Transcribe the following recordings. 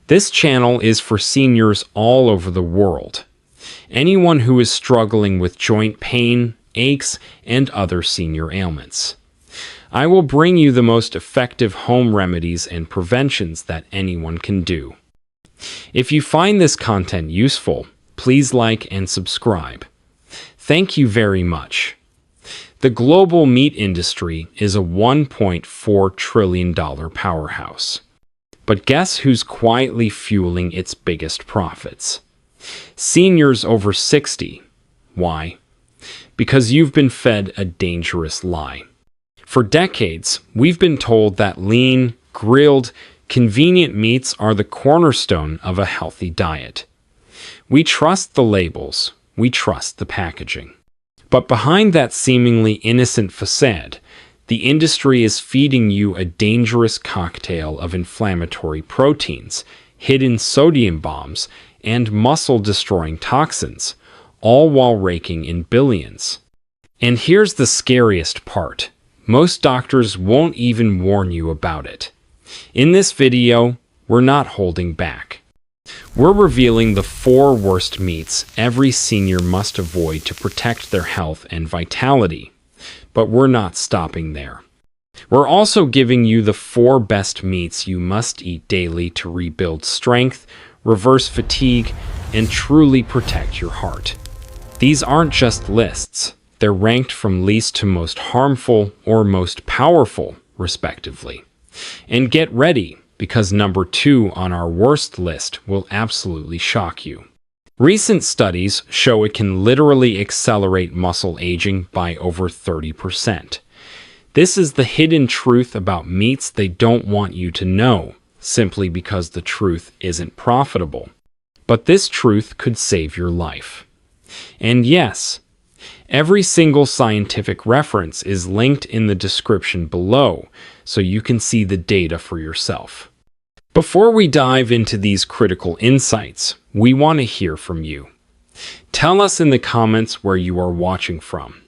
This channel is for seniors all over the world. Anyone who is struggling with joint pain, aches, and other senior ailments. I will bring you the most effective home remedies and preventions that anyone can do. If you find this content useful, please like and subscribe. Thank you very much. The global meat industry is a $1.4 trillion powerhouse. But guess who's quietly fueling its biggest profits? Seniors over 60. Why? Because you've been fed a dangerous lie. For decades, we've been told that lean, grilled, convenient meats are the cornerstone of a healthy diet. We trust the labels, we trust the packaging. But behind that seemingly innocent facade, the industry is feeding you a dangerous cocktail of inflammatory proteins, hidden sodium bombs, and muscle-destroying toxins, all while raking in billions. And here's the scariest part. Most doctors won't even warn you about it. In this video, we're not holding back. We're revealing the 4 worst meats every senior must avoid to protect their health and vitality. But we're not stopping there. We're also giving you the 4 best meats you must eat daily to rebuild strength, reverse fatigue, and truly protect your heart. These aren't just lists. They're ranked from least to most harmful or most powerful, respectively. And get ready, because number 2 on our worst list will absolutely shock you. Recent studies show it can literally accelerate muscle aging by over 30%. This is the hidden truth about meats they don't want you to know, simply because the truth isn't profitable. But this truth could save your life. And yes, every single scientific reference is linked in the description below, so you can see the data for yourself. Before we dive into these critical insights, we want to hear from you. Tell us in the comments where you are watching from.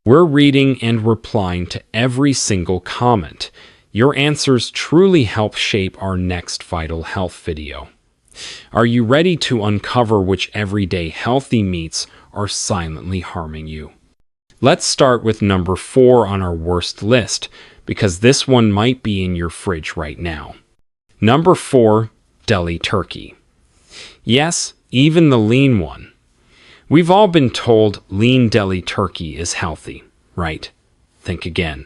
We're reading and replying to every single comment. Your answers truly help shape our next vital health video. Are you ready to uncover which everyday healthy meats are silently harming you? Let's start with number 4 on our worst list, because this one might be in your fridge right now. Number 4, deli turkey. Yes, even the lean one. We've all been told lean deli turkey is healthy, right? Think again.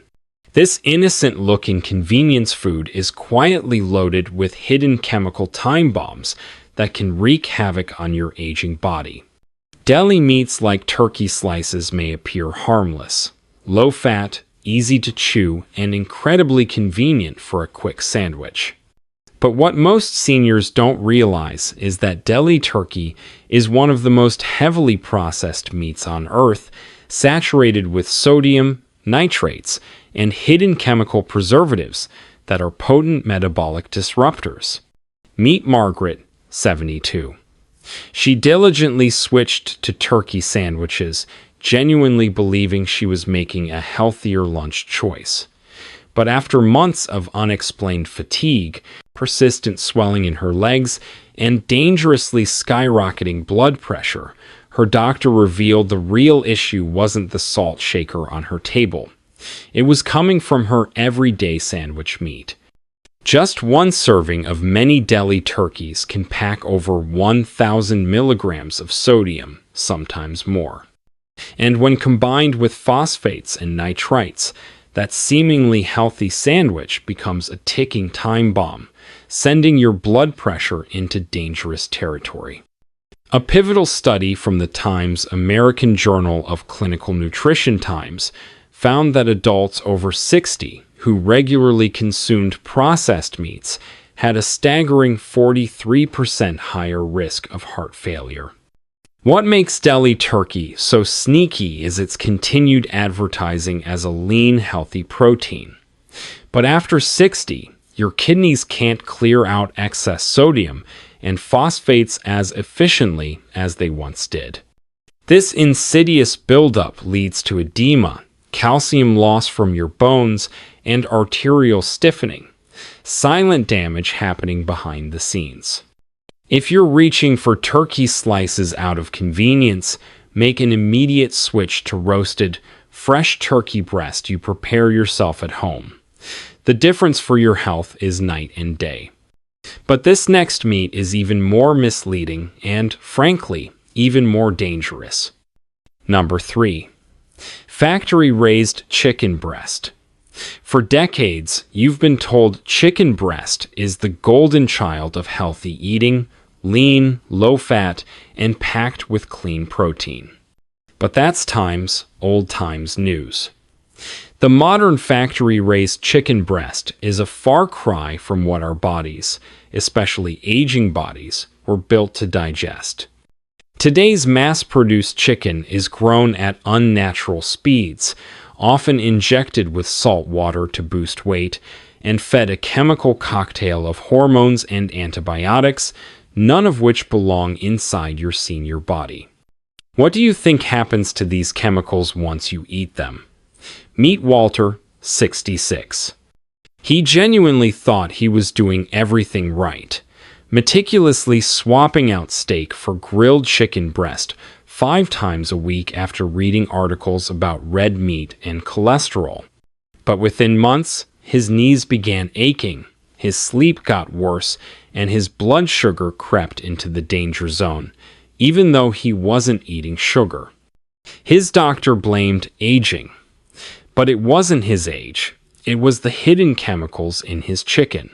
This innocent-looking convenience food is quietly loaded with hidden chemical time bombs that can wreak havoc on your aging body. Deli meats like turkey slices may appear harmless, low-fat, easy to chew, and incredibly convenient for a quick sandwich. But what most seniors don't realize is that deli turkey is one of the most heavily processed meats on Earth, saturated with sodium, nitrates, and hidden chemical preservatives that are potent metabolic disruptors. Meet Margaret, 72. She diligently switched to turkey sandwiches, genuinely believing she was making a healthier lunch choice. But after months of unexplained fatigue, persistent swelling in her legs, and dangerously skyrocketing blood pressure, her doctor revealed the real issue wasn't the salt shaker on her table. It was coming from her everyday sandwich meat. Just one serving of many deli turkeys can pack over 1,000 milligrams of sodium, sometimes more. And when combined with phosphates and nitrites, that seemingly healthy sandwich becomes a ticking time bomb, sending your blood pressure into dangerous territory. A pivotal study from the Times American Journal of Clinical Nutrition Times found that adults over 60 who regularly consumed processed meats had a staggering 43% higher risk of heart failure. What makes deli turkey so sneaky is its continued advertising as a lean, healthy protein. But after 60, your kidneys can't clear out excess sodium and phosphates as efficiently as they once did. This insidious buildup leads to edema, calcium loss from your bones, and arterial stiffening, silent damage happening behind the scenes. If you're reaching for turkey slices out of convenience, make an immediate switch to roasted, fresh turkey breast you prepare yourself at home. The difference for your health is night and day. But this next meat is even more misleading and, frankly, even more dangerous. Number 3. Factory-raised chicken breast. For decades, you've been told chicken breast is the golden child of healthy eating, lean, low-fat, and packed with clean protein. But that's old times news. The modern factory-raised chicken breast is a far cry from what our bodies, especially aging bodies, were built to digest. Today's mass-produced chicken is grown at unnatural speeds, often injected with salt water to boost weight, and fed a chemical cocktail of hormones and antibiotics, none of which belong inside your senior body. What do you think happens to these chemicals once you eat them? Meet Walter, 66. He genuinely thought he was doing everything right, meticulously swapping out steak for grilled chicken breast 5 times a week after reading articles about red meat and cholesterol. But within months, his knees began aching, his sleep got worse, and his blood sugar crept into the danger zone, even though he wasn't eating sugar. His doctor blamed aging. But it wasn't his age, it was the hidden chemicals in his chicken.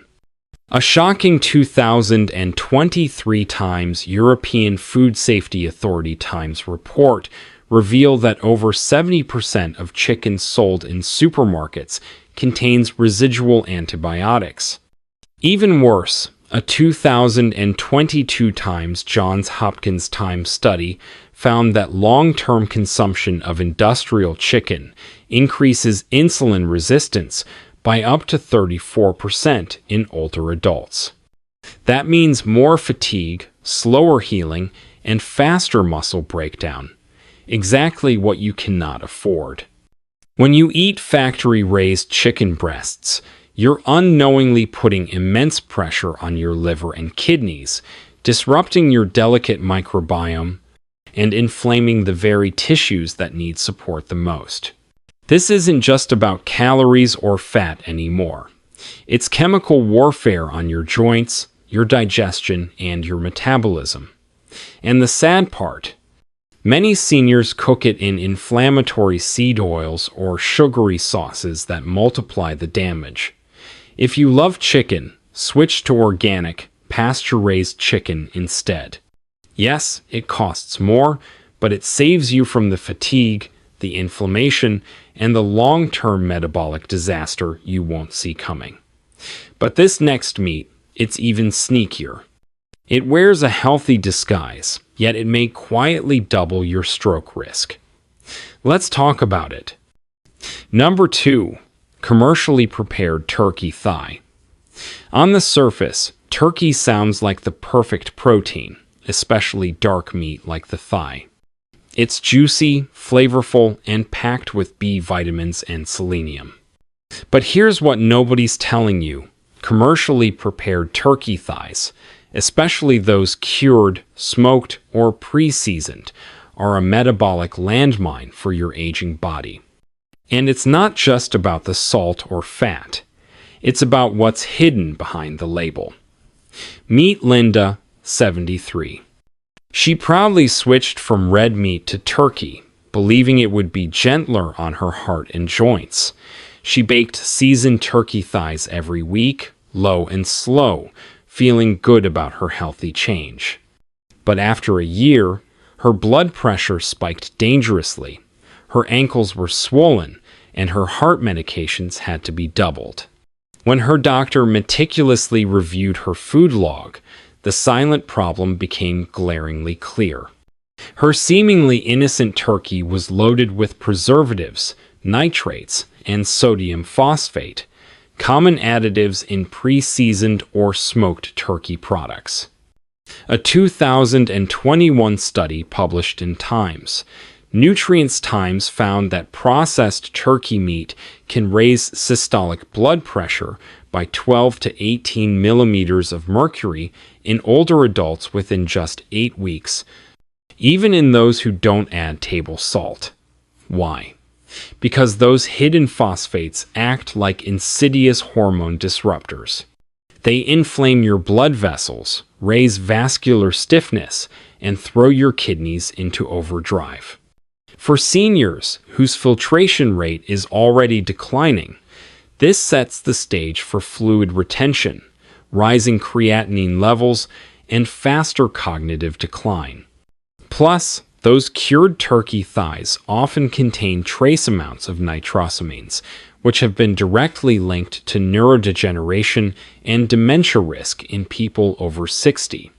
A shocking 2023 Times European Food Safety Authority Times report revealed that over 70% of chicken sold in supermarkets contains residual antibiotics. Even worse, a 2022 Johns Hopkins Times study found that long-term consumption of industrial chicken increases insulin resistance by up to 34% in older adults. That means more fatigue, slower healing, and faster muscle breakdown. Exactly what you cannot afford. When you eat factory-raised chicken breasts, you're unknowingly putting immense pressure on your liver and kidneys, disrupting your delicate microbiome, and inflaming the very tissues that need support the most. This isn't just about calories or fat anymore. It's chemical warfare on your joints, your digestion, and your metabolism. And the sad part, many seniors cook it in inflammatory seed oils or sugary sauces that multiply the damage. If you love chicken, switch to organic, pasture-raised chicken instead. Yes, it costs more, but it saves you from the fatigue, the inflammation, and the long-term metabolic disaster you won't see coming. But this next meat, it's even sneakier. It wears a healthy disguise, yet it may quietly double your stroke risk. Let's talk about it. Number 2. Commercially prepared turkey thigh. On the surface, turkey sounds like the perfect protein, especially dark meat like the thigh. It's juicy, flavorful, and packed with B vitamins and selenium. But here's what nobody's telling you. Commercially prepared turkey thighs, especially those cured, smoked, or pre-seasoned, are a metabolic landmine for your aging body. And it's not just about the salt or fat. It's about what's hidden behind the label. Meet Linda, 73. She proudly switched from red meat to turkey, believing it would be gentler on her heart and joints. She baked seasoned turkey thighs every week, low and slow, feeling good about her healthy change. But after a year, her blood pressure spiked dangerously. Her ankles were swollen, and her heart medications had to be doubled. When her doctor meticulously reviewed her food log, the silent problem became glaringly clear. Her seemingly innocent turkey was loaded with preservatives, nitrates, and sodium phosphate, common additives in pre-seasoned or smoked turkey products. A 2021 study published in Times Nutrients Times found that processed turkey meat can raise systolic blood pressure by 12 to 18 millimeters of mercury in older adults within just 8 weeks, even in those who don't add table salt. Why? Because those hidden phosphates act like insidious hormone disruptors. They inflame your blood vessels, raise vascular stiffness, and throw your kidneys into overdrive. For seniors whose filtration rate is already declining, this sets the stage for fluid retention, rising creatinine levels, and faster cognitive decline. Plus, those cured turkey thighs often contain trace amounts of nitrosamines, which have been directly linked to neurodegeneration and dementia risk in people over 60.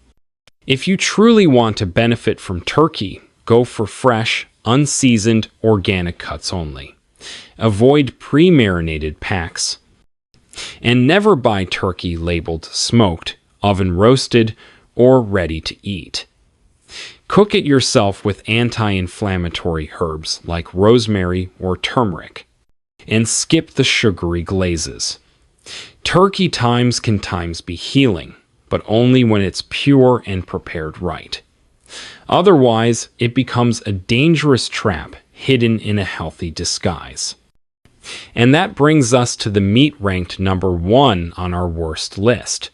If you truly want to benefit from turkey, go for fresh, unseasoned, organic cuts only. Avoid pre-marinated packs. And never buy turkey labeled smoked, oven roasted, or ready to eat. Cook it yourself with anti-inflammatory herbs like rosemary or turmeric, and skip the sugary glazes. Turkey times can be healing, but only when it's pure and prepared right. Otherwise, it becomes a dangerous trap hidden in a healthy disguise. And that brings us to the meat ranked number 1 on our worst list.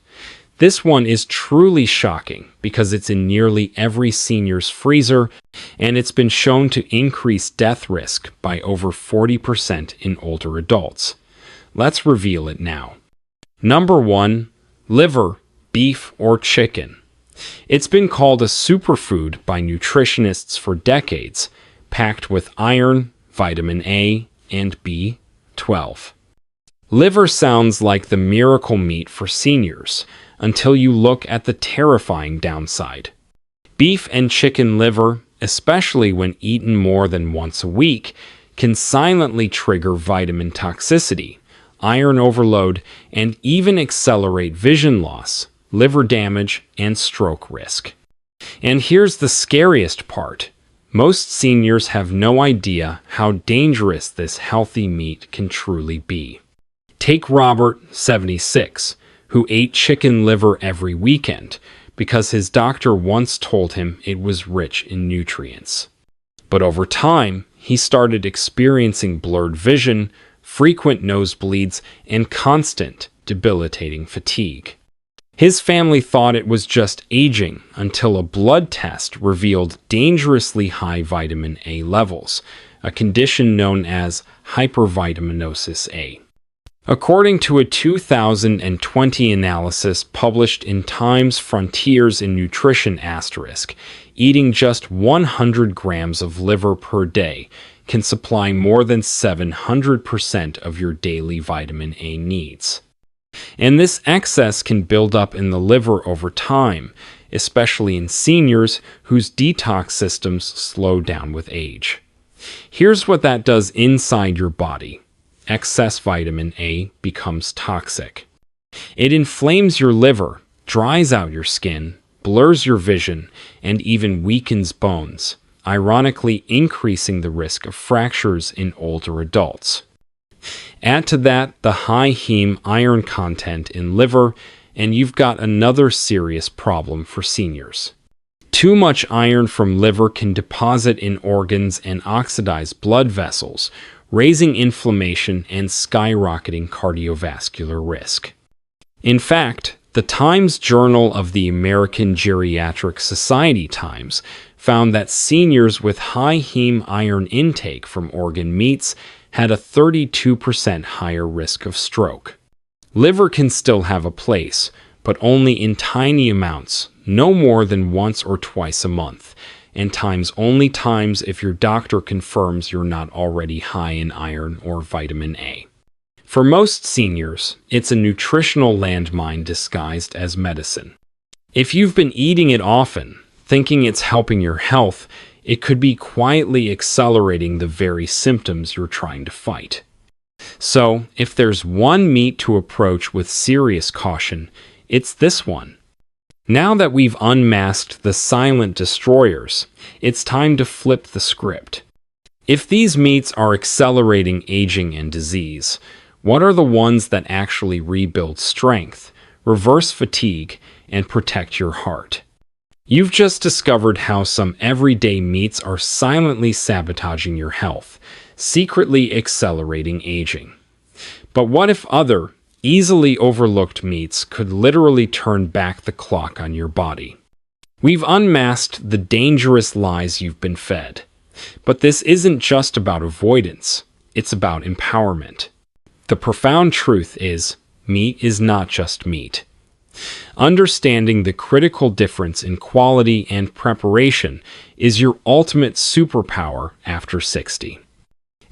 This one is truly shocking because it's in nearly every senior's freezer, and it's been shown to increase death risk by over 40% in older adults. Let's reveal it now. Number 1, liver, beef, or chicken. It's been called a superfood by nutritionists for decades, packed with iron, vitamin A, and B12. Liver sounds like the miracle meat for seniors, until you look at the terrifying downside. Beef and chicken liver, especially when eaten more than once a week, can silently trigger vitamin toxicity, iron overload, and even accelerate vision loss, liver damage, and stroke risk. And here's the scariest part. Most seniors have no idea how dangerous this healthy meat can truly be. Take Robert, 76, who ate chicken liver every weekend because his doctor once told him it was rich in nutrients. But over time, he started experiencing blurred vision, frequent nosebleeds, and constant, debilitating fatigue. His family thought it was just aging until a blood test revealed dangerously high vitamin A levels, a condition known as hypervitaminosis A. According to a 2020 analysis published in Times Frontiers in Nutrition *, eating just 100 grams of liver per day can supply more than 700% of your daily vitamin A needs. And this excess can build up in the liver over time, especially in seniors whose detox systems slow down with age. Here's what that does inside your body. Excess vitamin A becomes toxic. It inflames your liver, dries out your skin, blurs your vision, and even weakens bones, ironically increasing the risk of fractures in older adults. Add to that the high heme iron content in liver, and you've got another serious problem for seniors. Too much iron from liver can deposit in organs and oxidize blood vessels, raising inflammation and skyrocketing cardiovascular risk. In fact, the Times Journal of the American Geriatric Society Times found that seniors with high heme iron intake from organ meats had a 32% higher risk of stroke. Liver can still have a place, but only in tiny amounts, no more than once or twice a month, and only times if your doctor confirms you're not already high in iron or vitamin A. For most seniors, it's a nutritional landmine disguised as medicine. If you've been eating it often, thinking it's helping your health, it could be quietly accelerating the very symptoms you're trying to fight. So, if there's one meat to approach with serious caution, it's this one. Now that we've unmasked the silent destroyers, it's time to flip the script. If these meats are accelerating aging and disease, What are the ones that actually rebuild strength, reverse fatigue, and protect your heart? You've just discovered how some everyday meats are silently sabotaging your health, secretly accelerating aging. But what if other, easily overlooked meats could literally turn back the clock on your body? We've unmasked the dangerous lies you've been fed. But this isn't just about avoidance, it's about empowerment. The profound truth is, meat is not just meat. Understanding the critical difference in quality and preparation is your ultimate superpower after 60.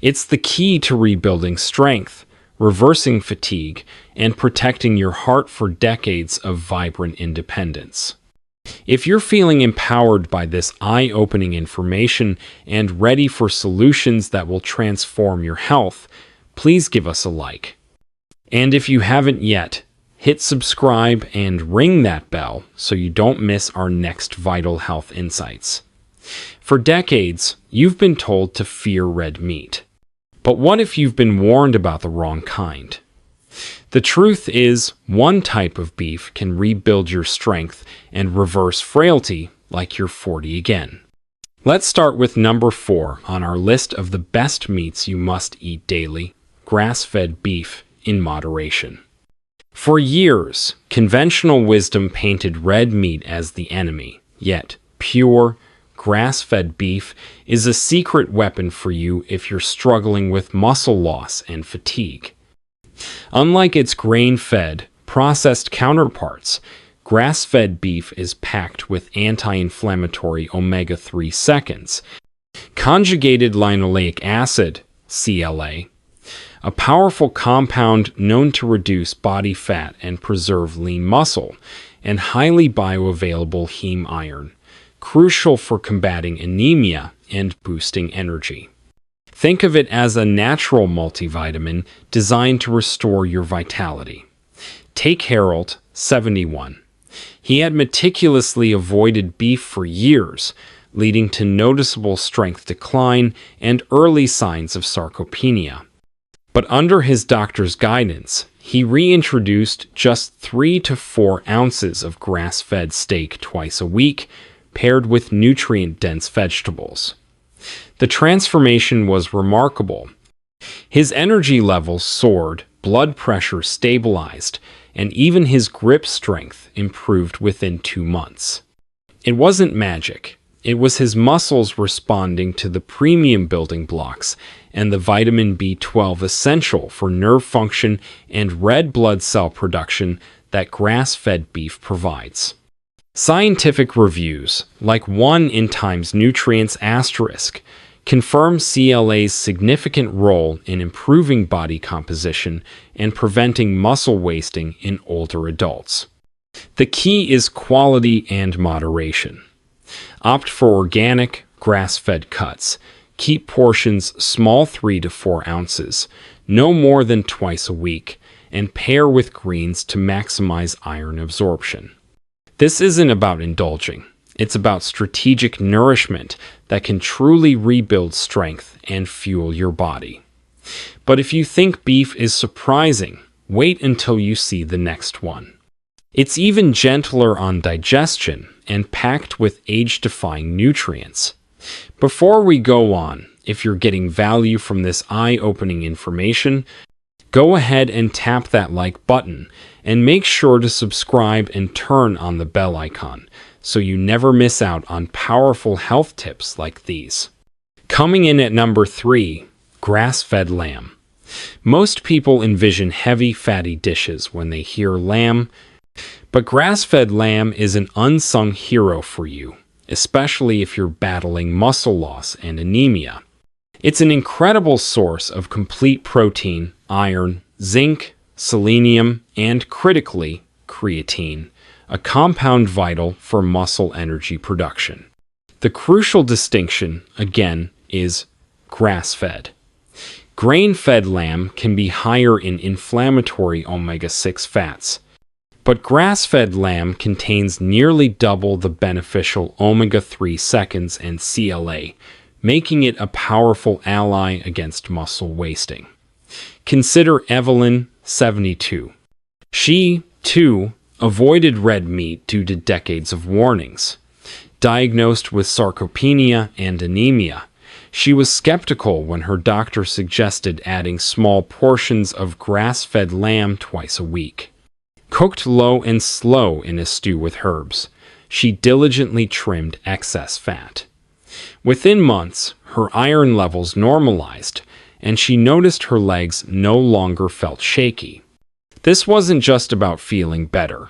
It's the key to rebuilding strength, reversing fatigue, and protecting your heart for decades of vibrant independence. If you're feeling empowered by this eye-opening information and ready for solutions that will transform your health, please give us a like. And if you haven't yet, hit subscribe and ring that bell so you don't miss our next vital health insights. For decades, you've been told to fear red meat. But what if you've been warned about the wrong kind? The truth is, one type of beef can rebuild your strength and reverse frailty like you're 40 again. Let's start with number 4 on our list of the best meats you must eat daily: grass-fed beef in moderation. For years, conventional wisdom painted red meat as the enemy, yet pure, grass-fed beef is a secret weapon for you if you're struggling with muscle loss and fatigue. Unlike its grain-fed, processed counterparts, grass-fed beef is packed with anti-inflammatory omega-3 seconds, conjugated linoleic acid, CLA, a powerful compound known to reduce body fat and preserve lean muscle, and highly bioavailable heme iron, crucial for combating anemia and boosting energy. Think of it as a natural multivitamin designed to restore your vitality. Take Harold, 71. He had meticulously avoided beef for years, leading to noticeable strength decline and early signs of sarcopenia. But under his doctor's guidance, he reintroduced just 3 to 4 ounces of grass-fed steak twice a week, paired with nutrient-dense vegetables. The transformation was remarkable. His energy levels soared, blood pressure stabilized, and even his grip strength improved within 2 months. It wasn't magic. It was his muscles responding to the premium building blocks and the vitamin B12 essential for nerve function and red blood cell production that grass-fed beef provides. Scientific reviews, like one in Times Nutrients *, confirm CLA's significant role in improving body composition and preventing muscle wasting in older adults. The key is quality and moderation. Opt for organic, grass-fed cuts. Keep portions small, 3 to 4 ounces, no more than twice a week, and pair with greens to maximize iron absorption. This isn't about indulging. It's about strategic nourishment that can truly rebuild strength and fuel your body. But if you think beef is surprising, wait until you see the next one. It's even gentler on digestion and packed with age-defying nutrients. Before we go on, if you're getting value from this eye-opening information, go ahead and tap that like button and make sure to subscribe and turn on the bell icon so you never miss out on powerful health tips like these. Coming in at number 3, grass-fed lamb. Most people envision heavy, fatty dishes when they hear lamb, but grass-fed lamb is an unsung hero for you, especially if you're battling muscle loss and anemia. It's an incredible source of complete protein, iron, zinc, selenium, and critically, creatine, a compound vital for muscle energy production. The crucial distinction, again, is grass-fed. Grain-fed lamb can be higher in inflammatory omega-6 fats, but grass-fed lamb contains nearly double the beneficial omega-3 seconds and CLA, making it a powerful ally against muscle wasting. Consider Evelyn, 72. She, too, avoided red meat due to decades of warnings. Diagnosed with sarcopenia and anemia, she was skeptical when her doctor suggested adding small portions of grass-fed lamb twice a week. Cooked low and slow in a stew with herbs, she diligently trimmed excess fat. Within months, her iron levels normalized, and she noticed her legs no longer felt shaky. This wasn't just about feeling better.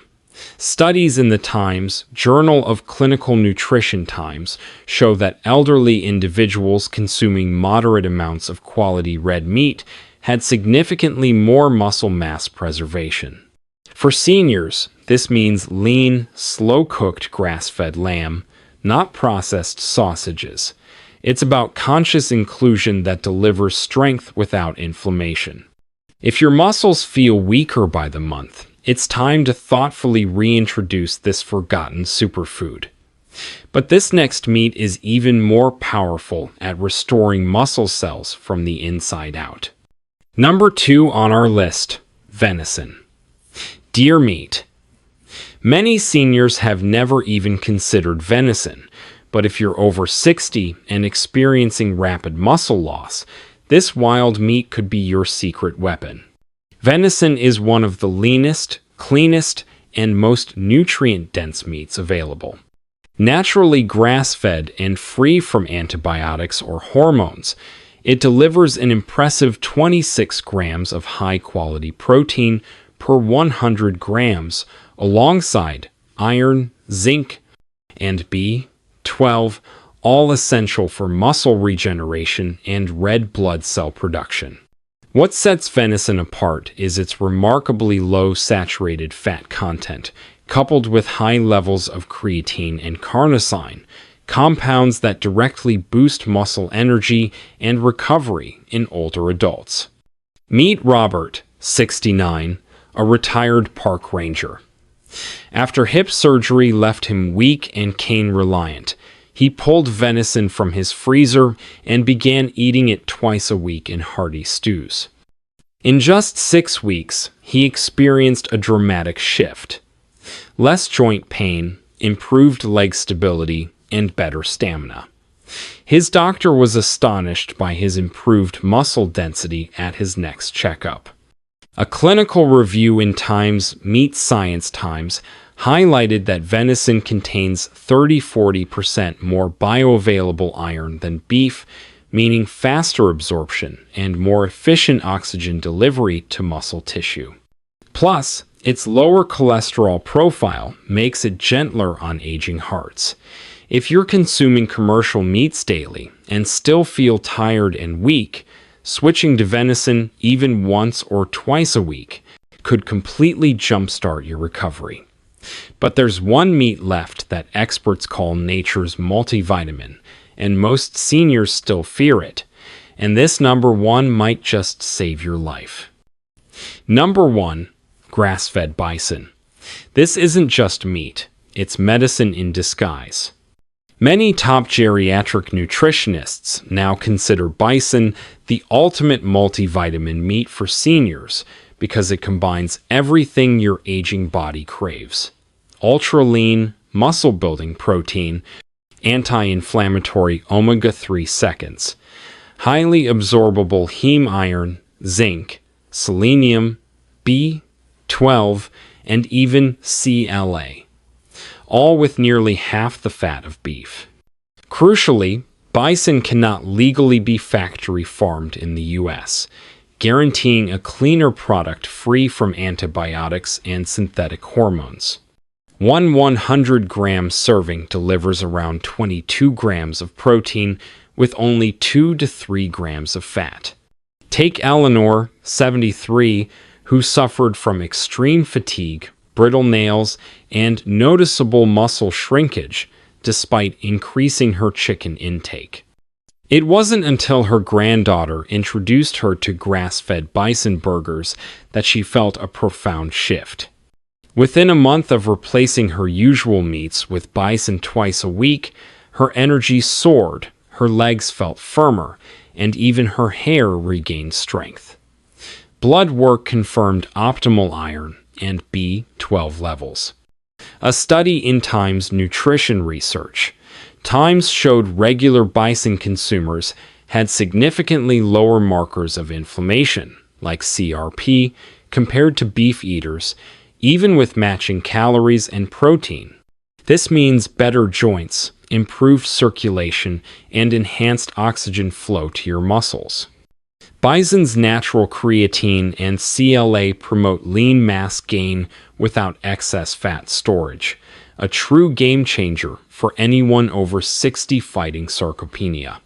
Studies in the Times, Journal of Clinical Nutrition Times, show that elderly individuals consuming moderate amounts of quality red meat had significantly more muscle mass preservation. For seniors, this means lean, slow-cooked grass-fed lamb, not processed sausages. It's about conscious inclusion that delivers strength without inflammation. If your muscles feel weaker by the month, it's time to thoughtfully reintroduce this forgotten superfood. But this next meat is even more powerful at restoring muscle cells from the inside out. Number 2 on our list, venison. Deer meat. Many seniors have never even considered venison, but if you're over 60 and experiencing rapid muscle loss, this wild meat could be your secret weapon. Venison is one of the leanest, cleanest, and most nutrient-dense meats available. Naturally grass-fed and free from antibiotics or hormones, it delivers an impressive 26 grams of high-quality protein per 100 grams, alongside iron, zinc, and B12, all essential for muscle regeneration and red blood cell production. What sets venison apart is its remarkably low saturated fat content, coupled with high levels of creatine and carnosine, compounds that directly boost muscle energy and recovery in older adults. Meet Robert, 69, a retired park ranger. After hip surgery left him weak and cane-reliant, he pulled venison from his freezer and began eating it twice a week in hearty stews. In just 6 weeks, he experienced a dramatic shift. Less joint pain, improved leg stability, and better stamina. His doctor was astonished by his improved muscle density at his next checkup. A clinical review in Times Meat Science Times highlighted that venison contains 30–40% more bioavailable iron than beef, meaning faster absorption and more efficient oxygen delivery to muscle tissue. Plus, its lower cholesterol profile makes it gentler on aging hearts. If you're consuming commercial meats daily and still feel tired and weak, switching to venison even once or twice a week could completely jumpstart your recovery. But there's one meat left that experts call nature's multivitamin, and most seniors still fear it, and this number 1 might just save your life. Number 1, grass-fed bison. This isn't just meat, it's medicine in disguise. Many top geriatric nutritionists now consider bison the ultimate multivitamin meat for seniors because it combines everything your aging body craves. Ultra-lean, muscle-building protein, anti-inflammatory omega-3 seconds, highly absorbable heme iron, zinc, selenium, B12, and even CLA, all with nearly half the fat of beef. Crucially, bison cannot legally be factory farmed in the U.S., guaranteeing a cleaner product free from antibiotics and synthetic hormones. One 100-gram serving delivers around 22 grams of protein with only 2 to 3 grams of fat. Take Eleanor, 73, who suffered from extreme fatigue, brittle nails, and noticeable muscle shrinkage despite increasing her chicken intake. It wasn't until her granddaughter introduced her to grass-fed bison burgers that she felt a profound shift. Within a month of replacing her usual meats with bison twice a week, her energy soared, her legs felt firmer, and even her hair regained strength. Blood work confirmed optimal iron and B12 levels. A study in Times Nutrition Research. Times showed regular bison consumers had significantly lower markers of inflammation, like CRP, compared to beef eaters, even with matching calories and protein. This means better joints, improved circulation, and enhanced oxygen flow to your muscles. Bison's natural creatine and CLA promote lean mass gain without excess fat storage, a true game changer for anyone over 60 fighting sarcopenia.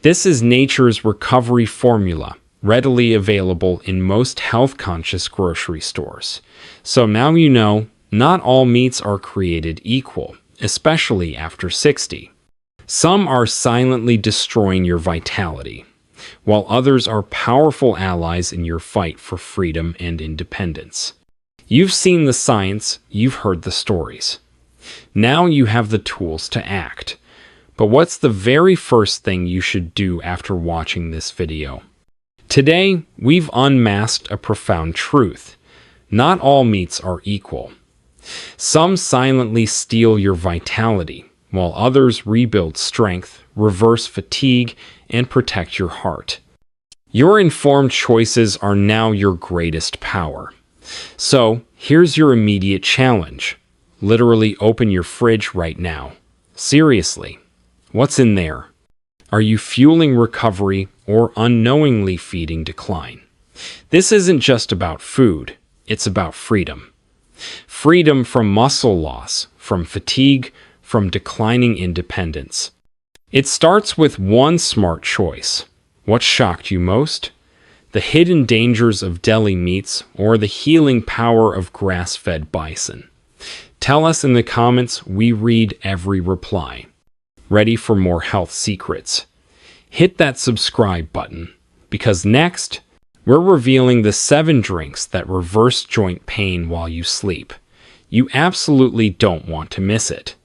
This is nature's recovery formula, readily available in most health-conscious grocery stores. So now you know, not all meats are created equal, especially after 60. Some are silently destroying your vitality, while others are powerful allies in your fight for freedom and independence. You've seen the science, you've heard the stories. Now you have the tools to act. But what's the very first thing you should do after watching this video? Today, we've unmasked a profound truth. Not all meats are equal. Some silently steal your vitality, while others rebuild strength, reverse fatigue, and protect your heart. Your informed choices are now your greatest power. So, here's your immediate challenge. Literally open your fridge right now. Seriously, what's in there? Are you fueling recovery or unknowingly feeding decline? This isn't just about food, it's about freedom. Freedom from muscle loss, from fatigue, from declining independence. It starts with one smart choice. What shocked you most? The hidden dangers of deli meats or the healing power of grass-fed bison? Tell us in the comments, we read every reply. Ready for more health secrets? Hit that subscribe button, because next, we're revealing the 7 drinks that reverse joint pain while you sleep. You absolutely don't want to miss it.